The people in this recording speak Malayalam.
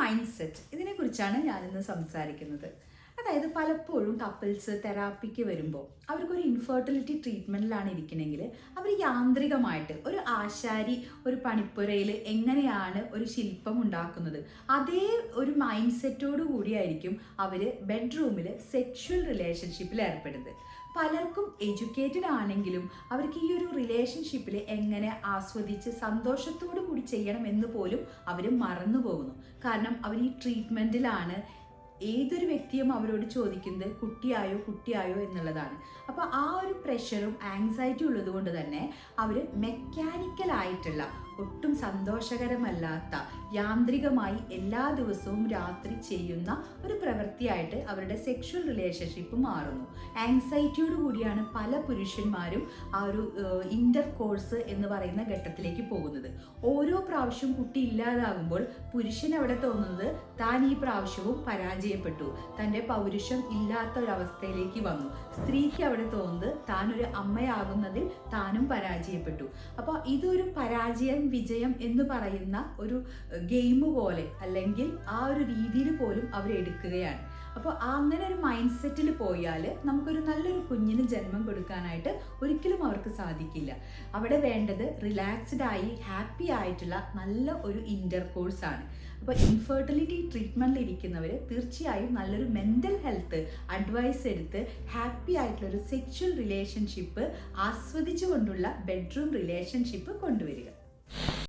മൈൻഡ് സെറ്റ് ഇതിനെക്കുറിച്ചാണ് ഞാനിന്ന് സംസാരിക്കുന്നത്. അതായത് പലപ്പോഴും കപ്പിൾസ് തെറാപ്പിക്ക് വരുമ്പോൾ അവർക്കൊരു ഇൻഫെർട്ടിലിറ്റി ട്രീറ്റ്മെൻറ്റിലാണ് ഇരിക്കണമെങ്കിൽ അവർ യാന്ത്രികമായിട്ട് ഒരു ആശാരി ഒരു പണിപ്പുരയിൽ എങ്ങനെയാണ് ഒരു ശില്പം ഉണ്ടാക്കുന്നത് അതേ ഒരു മൈൻഡ് സെറ്റോടു കൂടിയായിരിക്കും അവർ ബെഡ്റൂമിൽ സെക്ഷുവൽ റിലേഷൻഷിപ്പിൽ ഏർപ്പെടുന്നത്. പലർക്കും എഡ്യൂക്കേറ്റഡ് ആണെങ്കിലും അവർക്ക് ഈ ഒരു റിലേഷൻഷിപ്പിൽ എങ്ങനെ ആസ്വദിച്ച് സന്തോഷത്തോടു കൂടി ചെയ്യണം എന്ന് പോലും അവർ മറന്നു പോകുന്നു. കാരണം അവർ ഈ ട്രീറ്റ്മെൻറ്റിലാണ്. ഏതൊരു വ്യക്തിയും അവരോട് ചോദിക്കുന്നത് കുട്ടിയായോ എന്നുള്ളതാണ്. അപ്പോൾ ആ ഒരു പ്രഷറും ആങ്സൈറ്റി ഉള്ളത് കൊണ്ട് തന്നെ അവർ മെക്കാനിക്കലായിട്ടുള്ള ഒട്ടും സന്തോഷകരമല്ലാത്ത യാന്ത്രികമായി എല്ലാ ദിവസവും രാത്രി ചെയ്യുന്ന ഒരു പ്രവൃത്തിയായിട്ട് അവരുടെ സെക്ഷുവൽ റിലേഷൻഷിപ്പ് മാറുന്നു. ആങ്സൈറ്റിയോട് കൂടിയാണ് പല പുരുഷന്മാരും ആ ഒരു ഇൻ്റർ കോഴ്സ് എന്ന് പറയുന്ന ഘട്ടത്തിലേക്ക് പോകുന്നത്. ഓരോ പ്രാവശ്യവും കുട്ടി ഇല്ലാതാകുമ്പോൾ പുരുഷൻ അവിടെ തോന്നുന്നത് താൻ ഈ പ്രാവശ്യവും പരാജയപ്പെട്ടു, തൻ്റെ പൗരുഷം ഇല്ലാത്ത ഒരവസ്ഥയിലേക്ക് വന്നു. സ്ത്രീക്ക് അവിടെ തോന്നുന്നത് താനൊരു അമ്മയാകുന്നതിൽ താനും പരാജയപ്പെട്ടു. അപ്പോൾ ഇതൊരു പരാജയം വിജയം എന്ന് പറയുന്ന ഒരു ഗെയിം പോലെ അല്ലെങ്കിൽ ആ ഒരു രീതിയിൽ പോലും അവർ എടുക്കുകയാണ്. അപ്പോൾ അങ്ങനെ ഒരു മൈൻഡ് സെറ്റിൽ പോയാൽ നമുക്കൊരു നല്ലൊരു കുഞ്ഞിന് ജന്മം കൊടുക്കാനായിട്ട് ഒരിക്കലും അവർക്ക് സാധിക്കില്ല. അവിടെ വേണ്ടത് റിലാക്സ്ഡ് ആയി ഹാപ്പി ആയിട്ടുള്ള നല്ല ഒരു ഇൻ്റർ കോഴ്സ് ആണ്. അപ്പോൾ ഇൻഫെർട്ടിലിറ്റി ട്രീറ്റ്മെൻറ്റിൽ ഇരിക്കുന്നവർ തീർച്ചയായും നല്ലൊരു മെൻ്റൽ ഹെൽത്ത് അഡ്വൈസ് എടുത്ത് ഹാപ്പി ആയിട്ടുള്ള ഒരു സെക്ഷുവൽ റിലേഷൻഷിപ്പ് ആസ്വദിച്ചുകൊണ്ടുള്ള ബെഡ്റൂം റിലേഷൻഷിപ്പ് കൊണ്ടുവരിക.